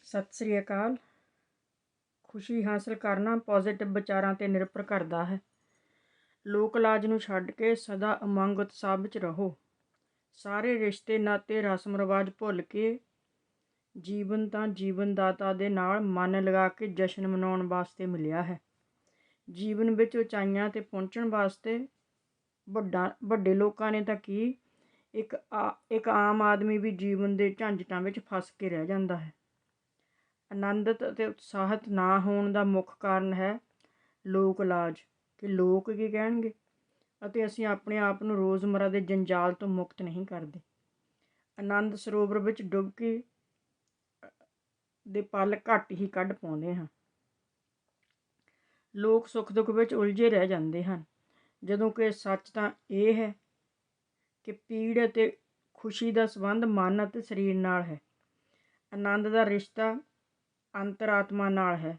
ਸਤਿ ਸ੍ਰੀ ਅਕਾਲ। ਖੁਸ਼ੀ ਹਾਸਲ ਕਰਨਾ ਪੋਜ਼ਿਟਿਵ ਵਿਚਾਰਾਂ 'ਤੇ ਨਿਰਭਰ ਕਰਦਾ ਹੈ। ਲੋਕ ਲਾਜ ਨੂੰ ਛੱਡ ਕੇ ਸਦਾ ਉਮੰਗ ਉਤਸ਼ਾਹ ਵਿੱਚ ਰਹੋ। ਸਾਰੇ ਰਿਸ਼ਤੇ ਨਾਤੇ ਰਸਮ ਰਿਵਾਜ ਭੁੱਲ ਕੇ ਜੀਵਨ ਤਾਂ ਜੀਵਨ ਦਾਤਾ ਦੇ ਨਾਲ ਮਨ ਲਗਾ ਕੇ ਜਸ਼ਨ ਮਨਾਉਣ ਵਾਸਤੇ ਮਿਲਿਆ ਹੈ। ਜੀਵਨ ਵਿੱਚ ਉਚਾਈਆਂ 'ਤੇ ਪਹੁੰਚਣ ਵਾਸਤੇ ਵੱਡੇ ਲੋਕਾਂ ਨੇ ਤਾਂ ਕੀ ਇੱਕ ਆਮ ਆਦਮੀ ਵੀ ਜੀਵਨ ਦੇ ਝੰਜਟਾਂ ਵਿੱਚ ਫਸ ਕੇ ਰਹਿ ਜਾਂਦਾ ਹੈ। ਆਨੰਦਿਤ ਅਤੇ ਉਤਸ਼ਾਹਿਤ ਨਾ ਹੋਣ ਦਾ ਮੁੱਖ ਕਾਰਨ ਹੈ ਲੋਕ ਲਾਜ, ਕਿ ਲੋਕ ਕੀ ਕਹਿਣਗੇ, ਅਤੇ ਅਸੀਂ ਆਪਣੇ ਆਪ ਨੂੰ ਰੋਜ਼ਮਰਾ ਦੇ ਜੰਜਾਲ ਤੋਂ ਮੁਕਤ ਨਹੀਂ ਕਰਦੇ। ਆਨੰਦ ਸਰੋਵਰ ਵਿੱਚ ਡੁੱਬਕੀ ਦੇ ਪਲ ਘੱਟ ਹੀ ਕੱਢ ਪਾਉਂਦੇ ਹਾਂ। ਲੋਕ ਸੁੱਖ ਦੁੱਖ ਵਿੱਚ ਉਲਝੇ ਰਹਿ ਜਾਂਦੇ ਹਨ, ਜਦੋਂ ਕਿ ਸੱਚ ਤਾਂ ਇਹ ਹੈ ਕਿ ਪੀੜ ਅਤੇ ਖੁਸ਼ੀ ਦਾ ਸੰਬੰਧ ਮਨ ਅਤੇ ਸਰੀਰ ਨਾਲ ਹੈ। ਆਨੰਦ ਦਾ ਰਿਸ਼ਤਾ ਅੰਤਰ-ਆਤਮਾ ਨਾਲ ਹੈ।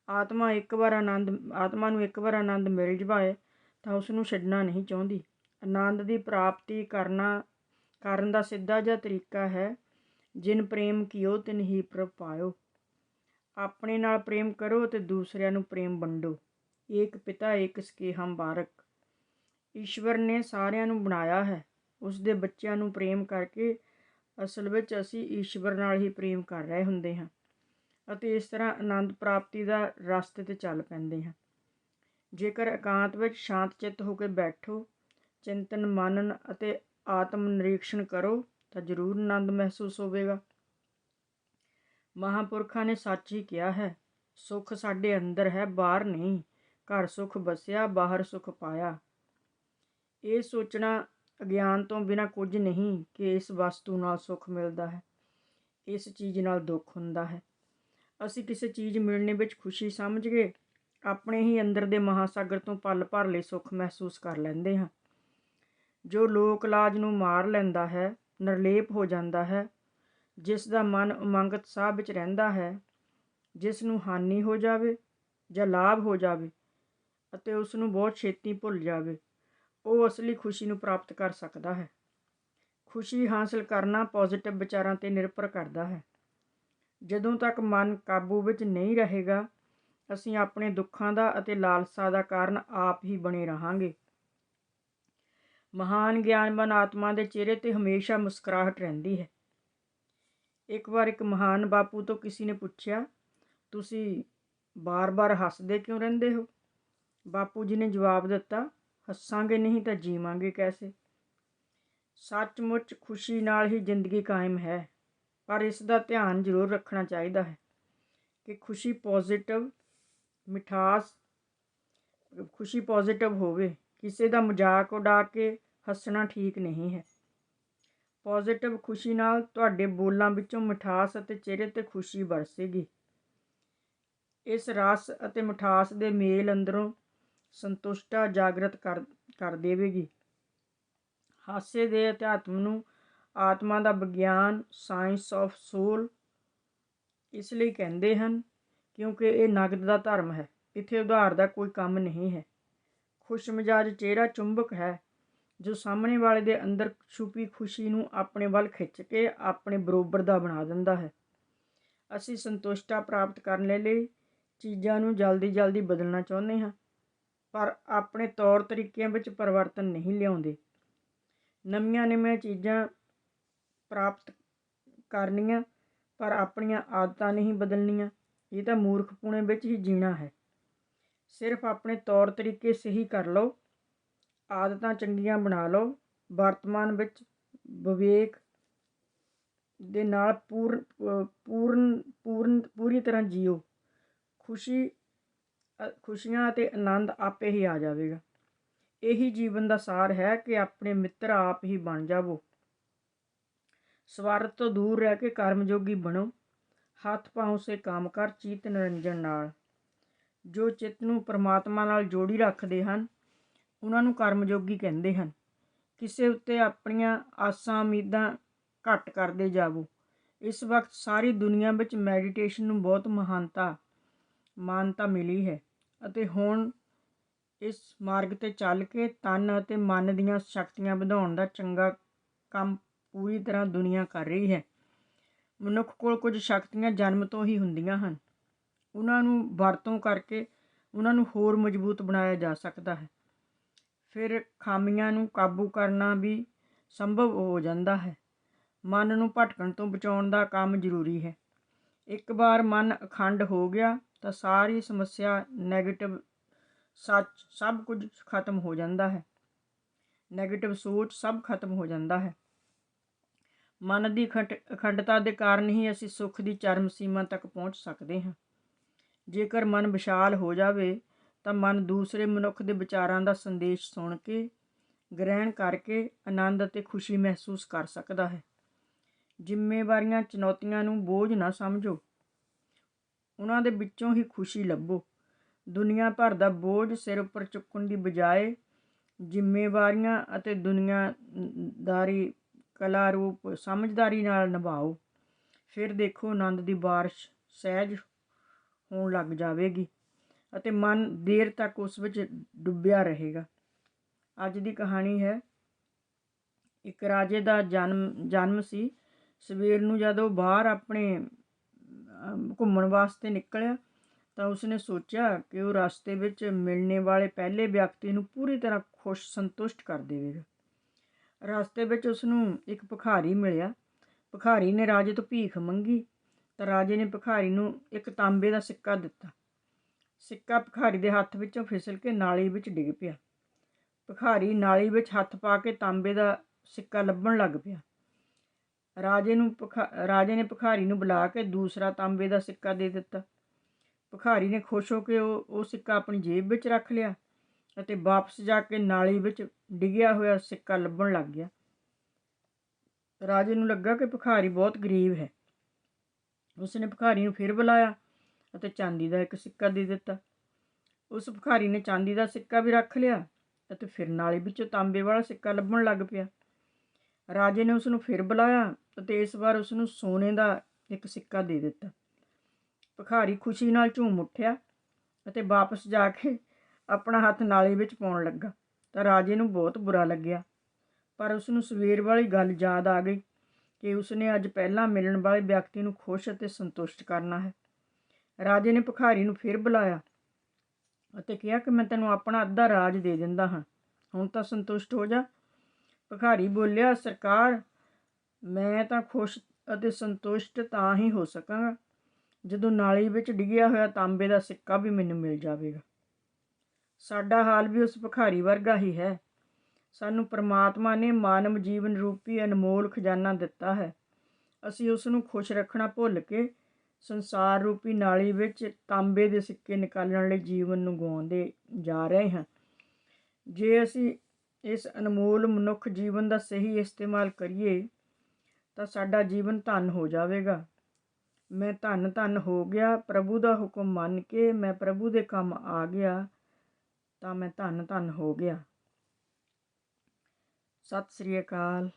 ਆਤਮਾ ਨੂੰ ਇੱਕ ਵਾਰ ਆਨੰਦ ਮਿਲ ਜਾਵੇ ਤਾਂ ਉਸ ਨੂੰ ਛੱਡਣਾ ਨਹੀਂ ਚਾਹੁੰਦੀ। ਆਨੰਦ ਦੀ ਪ੍ਰਾਪਤੀ ਕਰਨ ਦਾ ਸਿੱਧਾ ਜਿਹਾ ਤਰੀਕਾ ਹੈ, ਜਿਨ ਪ੍ਰੇਮ ਕੀਓ ਤਿਨ ਹੀ ਪ੍ਰਭ ਪਾਇਓ। ਆਪਣੇ ਨਾਲ ਪ੍ਰੇਮ ਕਰੋ ਅਤੇ ਦੂਸਰਿਆਂ ਨੂੰ ਪ੍ਰੇਮ ਵੰਡੋ। ਏਕ ਪਿਤਾ ਏਕ ਸੇਕਹਮ ਬਾਰਕ। ਈਸ਼ਵਰ ਨੇ ਸਾਰਿਆਂ ਨੂੰ ਬਣਾਇਆ ਹੈ। ਉਸ ਦੇ ਬੱਚਿਆਂ ਨੂੰ ਪ੍ਰੇਮ ਕਰਕੇ ਅਸਲ ਵਿੱਚ ਅਸੀਂ ਈਸ਼ਵਰ ਨਾਲ ਹੀ ਪ੍ਰੇਮ ਕਰ ਰਹੇ ਹੁੰਦੇ ਹਾਂ, ਅਤੇ ਇਸ ਤਰ੍ਹਾਂ ਆਨੰਦ ਪ੍ਰਾਪਤੀ ਦਾ ਰਸਤੇ 'ਤੇ ਚੱਲ ਪੈਂਦੇ ਹਾਂ। ਜੇਕਰ ਇਕਾਂਤ ਵਿੱਚ ਸ਼ਾਂਤ ਚਿੱਤ ਹੋ ਕੇ ਬੈਠੋ, ਚਿੰਤਨ ਮਾਨਨ ਅਤੇ ਆਤਮ ਨਿਰੀਖਣ ਕਰੋ ਤਾਂ ਜ਼ਰੂਰ ਆਨੰਦ ਮਹਿਸੂਸ ਹੋਵੇਗਾ। ਮਹਾਂਪੁਰਖਾਂ ਨੇ ਸੱਚ ਹੀ ਕਿਹਾ ਹੈ, ਸੁੱਖ ਸਾਡੇ ਅੰਦਰ ਹੈ, ਬਾਹਰ ਨਹੀਂ। ਘਰ ਸੁੱਖ ਵਸਿਆ, ਬਾਹਰ ਸੁੱਖ ਪਾਇਆ। ਇਹ ਸੋਚਣਾ ਅਗਿਆਨ ਤੋਂ ਬਿਨਾਂ ਕੁਝ ਨਹੀਂ ਕਿ ਇਸ ਵਸਤੂ ਨਾਲ ਸੁੱਖ ਮਿਲਦਾ ਹੈ, ਇਸ ਚੀਜ਼ ਨਾਲ ਦੁੱਖ ਹੁੰਦਾ ਹੈ। ਅਸੀਂ ਕਿਸੇ ਚੀਜ਼ ਮਿਲਣੇ ਵਿੱਚ ਖੁਸ਼ੀ ਸਮਝ ਕੇ ਆਪਣੇ ਹੀ ਅੰਦਰ ਦੇ ਮਹਾਸਾਗਰ ਤੋਂ ਪਲ ਭਰ ਲਈ ਸੁੱਖ ਮਹਿਸੂਸ ਕਰ ਲੈਂਦੇ ਹਾਂ। ਜੋ ਲੋਕ ਲਾਜ ਨੂੰ ਮਾਰ ਲੈਂਦਾ ਹੈ, ਨਿਰਲੇਪ ਹੋ ਜਾਂਦਾ ਹੈ, ਜਿਸ ਦਾ ਮਨ ਉਮੰਗ ਉਤਸ਼ਾਹ ਵਿੱਚ ਰਹਿੰਦਾ ਹੈ, ਜਿਸ ਨੂੰ ਹਾਨੀ ਹੋ ਜਾਵੇ ਜਾਂ ਲਾਭ ਹੋ ਜਾਵੇ ਅਤੇ ਉਸ ਨੂੰ ਬਹੁਤ ਛੇਤੀ ਭੁੱਲ ਜਾਵੇ, ਉਹ ਅਸਲੀ ਖੁਸ਼ੀ ਨੂੰ ਪ੍ਰਾਪਤ ਕਰ ਸਕਦਾ ਹੈ। ਖੁਸ਼ੀ ਹਾਸਲ ਕਰਨਾ ਪੋਜ਼ਿਟਿਵ ਵਿਚਾਰਾਂ 'ਤੇ ਨਿਰਭਰ ਕਰਦਾ ਹੈ। ਜਦੋਂ ਤੱਕ ਮਨ ਕਾਬੂ ਵਿੱਚ ਨਹੀਂ ਰਹੇਗਾ, ਅਸੀਂ ਆਪਣੇ ਦੁੱਖਾਂ ਦਾ ਅਤੇ ਲਾਲਸਾ ਦਾ ਕਾਰਨ ਆਪ ਹੀ ਬਣੇ ਰਹਾਂਗੇ। ਮਹਾਨ ਗਿਆਨਵਾਨ ਆਤਮਾ ਦੇ ਚਿਹਰੇ 'ਤੇ ਹਮੇਸ਼ਾ ਮੁਸਕਰਾਹਟ ਰਹਿੰਦੀ ਹੈ। ਇੱਕ ਵਾਰ ਇੱਕ ਮਹਾਨ ਬਾਪੂ ਤੋਂ ਕਿਸੇ ਨੇ ਪੁੱਛਿਆ, ਤੁਸੀਂ ਬਾਰ-ਬਾਰ ਹੱਸਦੇ ਕਿਉਂ ਰਹਿੰਦੇ ਹੋ? ਬਾਪੂ ਜੀ ਨੇ ਜਵਾਬ ਦਿੱਤਾ, ਹੱਸਾਂਗੇ ਨਹੀਂ ਤਾਂ ਜੀਵਾਂਗੇ ਕੈਸੇ? ਸੱਚਮੁੱਚ ਖੁਸ਼ੀ ਨਾਲ ਹੀ ਜ਼ਿੰਦਗੀ ਕਾਇਮ ਹੈ, ਪਰ ਇਸ ਦਾ ਧਿਆਨ ਜ਼ਰੂਰ ਰੱਖਣਾ ਚਾਹੀਦਾ ਹੈ ਕਿ ਖੁਸ਼ੀ ਪੋਜ਼ਿਟਿਵ ਹੋਵੇ। ਕਿਸੇ ਦਾ ਮਜ਼ਾਕ ਉਡਾ ਕੇ ਹੱਸਣਾ ਠੀਕ ਨਹੀਂ ਹੈ। ਪੋਜ਼ਿਟਿਵ ਖੁਸ਼ੀ ਨਾਲ ਤੁਹਾਡੇ ਬੋਲਾਂ ਵਿੱਚੋਂ ਮਿਠਾਸ ਅਤੇ ਚਿਹਰੇ 'ਤੇ ਖੁਸ਼ੀ ਵਰਸੇਗੀ। ਇਸ ਰਸ ਅਤੇ ਮਿਠਾਸ ਦੇ ਮੇਲ ਅੰਦਰੋਂ ਸੰਤੁਸ਼ਟਤਾ ਜਾਗਰਤ ਕਰ ਦੇਵੇਗੀ। ਹਾਸੇ ਦੇ ਅਧਿਆਤਮ ਨੂੰ ਆਤਮਾ ਦਾ ਵਿਗਿਆਨ, ਸਾਇੰਸ ਆਫ ਸੋਲ, ਇਸ ਲਈ ਕਹਿੰਦੇ ਹਨ ਕਿਉਂਕਿ ਇਹ ਨਗਦ ਦਾ ਧਰਮ ਹੈ। ਇੱਥੇ ਉਧਾਰ ਦਾ ਕੋਈ ਕੰਮ ਨਹੀਂ ਹੈ। ਖੁਸ਼ ਮਿਜਾਜ ਚਿਹਰਾ ਚੁੰਬਕ ਹੈ, ਜੋ ਸਾਹਮਣੇ ਵਾਲੇ ਦੇ ਅੰਦਰ ਛੁਪੀ ਖੁਸ਼ੀ ਨੂੰ ਆਪਣੇ ਵੱਲ ਖਿੱਚ ਕੇ ਆਪਣੇ ਬਰੋਬਰ ਦਾ ਬਣਾ ਦਿੰਦਾ ਹੈ। ਅਸੀਂ ਸੰਤੁਸ਼ਟਤਾ ਪ੍ਰਾਪਤ ਕਰਨ ਲਈ ਚੀਜ਼ਾਂ ਨੂੰ ਜਲਦੀ ਬਦਲਣਾ ਚਾਹੁੰਦੇ ਹਾਂ, ਪਰ ਆਪਣੇ ਤੌਰ ਤਰੀਕਿਆਂ ਵਿੱਚ ਪਰਿਵਰਤਨ ਨਹੀਂ ਲਿਆਉਂਦੇ। ਨਵੀਆਂ ਚੀਜ਼ਾਂ ਪ੍ਰਾਪਤ ਕਰਨੀਆਂ, ਪਰ ਆਪਣੀਆਂ ਆਦਤਾਂ ਨਹੀਂ ਬਦਲਣੀਆਂ। ਇਹ ਤਾਂ ਮੂਰਖਪੂਣੇ ਵਿੱਚ ਹੀ ਜੀਣਾ ਹੈ। ਸਿਰਫ ਆਪਣੇ ਤੌਰ ਤਰੀਕੇ ਸਹੀ ਕਰ ਲਓ, ਆਦਤਾਂ ਚੰਗੀਆਂ ਬਣਾ ਲਓ, ਵਰਤਮਾਨ ਵਿੱਚ ਵਿਵੇਕ ਦੇ ਨਾਲ ਪੂਰੀ ਤਰ੍ਹਾਂ ਜੀਓ। ਖੁਸ਼ੀਆਂ ਅਤੇ ਆਨੰਦ ਆਪੇ ਹੀ ਆ ਜਾਵੇਗਾ। ਇਹੀ ਜੀਵਨ ਦਾ ਸਾਰ ਹੈ ਕਿ ਆਪਣੇ ਮਿੱਤਰ ਆਪ ਹੀ ਬਣ ਜਾਵੋ। ਸਵਾਰਥ ਤੋਂ ਦੂਰ ਰਹਿ ਕੇ ਕਰਮਯੋਗੀ ਬਣੋ। ਹੱਥ ਪਾਉ ਸੇ ਕੰਮ ਕਰ ਚਿੱਤ ਨਿਰੰਜਨ ਨਾਲ। ਜੋ ਚਿੱਤ ਨੂੰ ਪਰਮਾਤਮਾ ਨਾਲ ਜੋੜੀ ਰੱਖਦੇ ਹਨ, ਉਹਨਾਂ ਨੂੰ ਕਰਮਯੋਗੀ ਕਹਿੰਦੇ ਹਨ। ਕਿਸੇ ਉੱਤੇ ਆਪਣੀਆਂ ਆਸਾਂ ਉਮੀਦਾਂ ਘੱਟ ਕਰਦੇ ਜਾਵੋ। ਇਸ ਵਕਤ ਸਾਰੀ ਦੁਨੀਆ ਵਿੱਚ ਮੈਡੀਟੇਸ਼ਨ ਨੂੰ ਬਹੁਤ ਮਾਨਤਾ ਮਿਲੀ ਹੈ, ਅਤੇ ਹੁਣ ਇਸ ਮਾਰਗ 'ਤੇ ਚੱਲ ਕੇ ਤਨ ਅਤੇ ਮਨ ਦੀਆਂ ਸ਼ਕਤੀਆਂ ਵਧਾਉਣ ਦਾ ਚੰਗਾ ਕੰਮ ਪੂਰੀ ਤਰ੍ਹਾਂ ਦੁਨੀਆ ਕਰ ਰਹੀ ਹੈ। ਮਨੁੱਖ ਕੋਲ ਕੁਝ ਸ਼ਕਤੀਆਂ ਜਨਮ ਤੋਂ ਹੀ ਹੁੰਦੀਆਂ ਹਨ। ਉਹਨਾਂ ਨੂੰ ਵਰਤੋਂ ਕਰਕੇ ਉਹਨਾਂ ਨੂੰ ਹੋਰ ਮਜ਼ਬੂਤ ਬਣਾਇਆ ਜਾ ਸਕਦਾ ਹੈ। ਫਿਰ ਖਾਮੀਆਂ ਨੂੰ ਕਾਬੂ ਕਰਨਾ ਵੀ ਸੰਭਵ ਹੋ ਜਾਂਦਾ ਹੈ। ਮਨ ਨੂੰ ਭਟਕਣ ਤੋਂ ਬਚਾਉਣ ਦਾ ਕੰਮ ਜ਼ਰੂਰੀ ਹੈ। ਇੱਕ ਵਾਰ ਮਨ ਅਖੰਡ ਹੋ ਗਿਆ ਤਾਂ ਸਾਰੀ ਸਮੱਸਿਆ, ਨੈਗੇਟਿਵ ਸੱਚ ਸਭ ਕੁਝ ਖਤਮ ਹੋ ਜਾਂਦਾ ਹੈ। ਨੈਗੇਟਿਵ ਸੋਚ ਸਭ ਖਤਮ ਹੋ ਜਾਂਦਾ ਹੈ। ਮਨ ਦੀ ਅਖੰਡਤਾ ਦੇ ਕਾਰਨ ਹੀ ਅਸੀਂ ਸੁੱਖ ਦੀ ਚਰਮ ਸੀਮਾ ਤੱਕ ਪਹੁੰਚ ਸਕਦੇ ਹਾਂ। ਜੇਕਰ ਮਨ ਵਿਸ਼ਾਲ ਹੋ ਜਾਵੇ ਤਾਂ ਮਨ ਦੂਸਰੇ ਮਨੁੱਖ ਦੇ ਵਿਚਾਰਾਂ ਦਾ ਸੰਦੇਸ਼ ਸੁਣ ਕੇ, ਗ੍ਰਹਿਣ ਕਰਕੇ ਆਨੰਦ ਅਤੇ ਖੁਸ਼ੀ ਮਹਿਸੂਸ ਕਰ ਸਕਦਾ ਹੈ। ਜ਼ਿੰਮੇਵਾਰੀਆਂ, ਚੁਣੌਤੀਆਂ ਨੂੰ ਬੋਝ ਨਾ ਸਮਝੋ, ਉਹਨਾਂ ਦੇ ਵਿੱਚੋਂ ਹੀ ਖੁਸ਼ੀ ਲੱਭੋ। ਦੁਨੀਆ ਭਰ ਦਾ ਬੋਝ ਸਿਰ ਉੱਪਰ ਚੁੱਕਣ ਦੀ ਬਜਾਏ ਜ਼ਿੰਮੇਵਾਰੀਆਂ ਅਤੇ ਦੁਨੀਆਦਾਰੀ ਕਲਾ ਰੂਪ ਸਮਝਦਾਰੀ ਨਾਲ ਨਿਭਾਓ। ਫਿਰ ਦੇਖੋ ਆਨੰਦ ਦੀ ਬਾਰਿਸ਼ ਸਹਿਜ ਹੋਣ ਲੱਗ ਜਾਵੇਗੀ ਅਤੇ ਮਨ ਦੇਰ ਤੱਕ ਉਸ ਵਿੱਚ ਡੁੱਬਿਆ ਰਹੇਗਾ। ਅੱਜ ਦੀ ਕਹਾਣੀ ਹੈ, ਇੱਕ ਰਾਜੇ ਦਾ ਜਨਮ ਸੀ। ਸਵੇਰ ਨੂੰ ਜਦੋਂ ਬਾਹਰ ਆਪਣੇ ਘੁੰਮਣ ਵਾਸਤੇ ਨਿਕਲਿਆ ਤਾਂ ਉਸਨੇ ਸੋਚਿਆ ਕਿ ਉਹ ਰਸਤੇ ਵਿੱਚ ਮਿਲਣੇ ਵਾਲੇ ਪਹਿਲੇ ਵਿਅਕਤੀ ਨੂੰ ਪੂਰੀ ਤਰ੍ਹਾਂ ਖੁਸ਼ ਸੰਤੁਸ਼ਟ ਕਰ ਦੇਵੇਗਾ। ਰਸਤੇ ਵਿੱਚ ਉਸਨੂੰ ਇੱਕ ਭਿਖਾਰੀ ਮਿਲਿਆ। ਭਿਖਾਰੀ ਨੇ ਰਾਜੇ ਤੋਂ ਭੀਖ ਮੰਗੀ ਤਾਂ ਰਾਜੇ ਨੇ ਭਿਖਾਰੀ ਨੂੰ ਇੱਕ ਤਾਂਬੇ ਦਾ ਸਿੱਕਾ ਦਿੱਤਾ। ਸਿੱਕਾ ਭਿਖਾਰੀ ਦੇ ਹੱਥ ਵਿੱਚੋਂ ਫਿਸਲ ਕੇ ਨਾਲੀ ਵਿੱਚ ਡਿੱਗ ਪਿਆ। ਭਿਖਾਰੀ ਨਾਲੀ ਵਿੱਚ ਹੱਥ ਪਾ ਕੇ ਤਾਂਬੇ ਦਾ ਸਿੱਕਾ ਲੱਭਣ ਲੱਗ ਪਿਆ। ਰਾਜੇ ਨੇ ਭਿਖਾਰੀ ਨੂੰ ਬੁਲਾ ਕੇ ਦੂਸਰਾ ਤਾਂਬੇ ਦਾ ਸਿੱਕਾ ਦੇ ਦਿੱਤਾ। ਭਿਖਾਰੀ ਨੇ ਖੁਸ਼ ਹੋ ਕੇ ਉਹ ਸਿੱਕਾ ਆਪਣੀ ਜੇਬ ਵਿੱਚ ਰੱਖ ਲਿਆ ਅਤੇ ਵਾਪਸ ਜਾ ਕੇ ਨਾਲੀ ਵਿੱਚ ਡਿੱਗਿਆ ਹੋਇਆ ਸਿੱਕਾ ਲੱਭਣ ਲੱਗ ਗਿਆ। ਰਾਜੇ ਨੂੰ ਲੱਗਾ ਕਿ ਭਿਖਾਰੀ ਬਹੁਤ ਗਰੀਬ ਹੈ। ਉਸਨੇ ਭਿਖਾਰੀ ਨੂੰ ਫਿਰ ਬੁਲਾਇਆ ਅਤੇ ਚਾਂਦੀ ਦਾ ਇੱਕ ਸਿੱਕਾ ਦੇ ਦਿੱਤਾ। ਉਸ ਭਿਖਾਰੀ ਨੇ ਚਾਂਦੀ ਦਾ ਸਿੱਕਾ ਵੀ ਰੱਖ ਲਿਆ ਅਤੇ ਫਿਰ ਨਾਲੀ ਵਿੱਚੋਂ ਤਾਂਬੇ ਵਾਲਾ ਸਿੱਕਾ ਲੱਭਣ ਲੱਗ ਪਿਆ। ਰਾਜੇ ਨੇ ਉਸਨੂੰ ਫਿਰ ਬੁਲਾਇਆ ਅਤੇ ਇਸ ਵਾਰ ਉਸਨੂੰ ਸੋਨੇ ਦਾ ਇੱਕ ਸਿੱਕਾ ਦੇ ਦਿੱਤਾ। ਭਿਖਾਰੀ ਖੁਸ਼ੀ ਨਾਲ ਝੂਮ ਉੱਠਿਆ ਅਤੇ ਵਾਪਸ ਜਾ ਕੇ ਆਪਣਾ ਹੱਥ ਨਾਲੀ ਵਿੱਚ ਪਾਉਣ ਲੱਗਾ ਤਾਂ ਰਾਜੇ ਨੂੰ ਬਹੁਤ ਬੁਰਾ ਲੱਗਿਆ। ਪਰ ਉਸਨੂੰ ਸਵੇਰ ਵਾਲੀ ਗੱਲ ਯਾਦ ਆ ਗਈ ਕਿ ਉਸਨੇ ਅੱਜ ਪਹਿਲਾਂ ਮਿਲਣ ਵਾਲੇ ਵਿਅਕਤੀ ਨੂੰ ਖੁਸ਼ ਅਤੇ ਸੰਤੁਸ਼ਟ ਕਰਨਾ ਹੈ। ਰਾਜੇ ਨੇ ਭਿਖਾਰੀ ਨੂੰ ਫਿਰ ਬੁਲਾਇਆ ਅਤੇ ਕਿਹਾ ਕਿ ਮੈਂ ਤੈਨੂੰ ਆਪਣਾ ਅੱਧਾ ਰਾਜ ਦੇ ਦਿੰਦਾ ਹਾਂ, ਹੁਣ ਤਾਂ ਸੰਤੁਸ਼ਟ ਹੋ ਜਾ। ਭਿਖਾਰੀ ਬੋਲਿਆ, ਸਰਕਾਰ, ਮੈਂ ਤਾਂ ਖੁਸ਼ ਅਤੇ ਸੰਤੁਸ਼ਟ ਤਾਂ ਹੀ ਹੋ ਸਕਾਂਗਾ ਜਦੋਂ ਨਾਲੀ ਵਿੱਚ ਡਿੱਗਿਆ ਹੋਇਆ ਤਾਂਬੇ ਦਾ ਸਿੱਕਾ ਵੀ ਮੈਨੂੰ ਮਿਲ ਜਾਵੇਗਾ। ਸਾਡਾ ਹਾਲ ਵੀ ਉਸ ਭਿਖਾਰੀ ਵਰਗਾ ਹੀ ਹੈ। ਸਾਨੂੰ ਪਰਮਾਤਮਾ ਨੇ ਮਾਨਵ ਜੀਵਨ ਰੂਪੀ ਅਨਮੋਲ ਖਜ਼ਾਨਾ ਦਿੱਤਾ ਹੈ। ਅਸੀਂ ਉਸ ਨੂੰ ਖੁਸ਼ ਰੱਖਣਾ ਭੁੱਲ ਕੇ ਸੰਸਾਰ ਰੂਪੀ ਨਾਲੀ ਵਿੱਚ ਤਾਂਬੇ ਦੇ ਸਿੱਕੇ ਨਿਕਾਲਣ ਲਈ ਜੀਵਨ ਨੂੰ ਗਵਾਉਂਦੇ ਜਾ ਰਹੇ ਹਾਂ। ਜੇ ਅਸੀਂ ਇਸ ਅਨਮੋਲ ਮਨੁੱਖ ਜੀਵਨ ਦਾ ਸਹੀ ਇਸਤੇਮਾਲ ਕਰੀਏ ਤਾਂ ਸਾਡਾ ਜੀਵਨ ਧਨ ਹੋ ਜਾਵੇਗਾ। ਮੈਂ ਧੰਨ ਧੰਨ ਹੋ ਗਿਆ, ਪ੍ਰਭੂ ਦਾ ਹੁਕਮ ਮੰਨ ਕੇ ਮੈਂ ਪ੍ਰਭੂ ਦੇ ਕੰਮ ਆ ਗਿਆ ਤਾਂ ਮੈਂ ਧੰਨ ਧੰਨ ਹੋ ਗਿਆ। ਸਤਿ ਸ੍ਰੀ ਅਕਾਲ।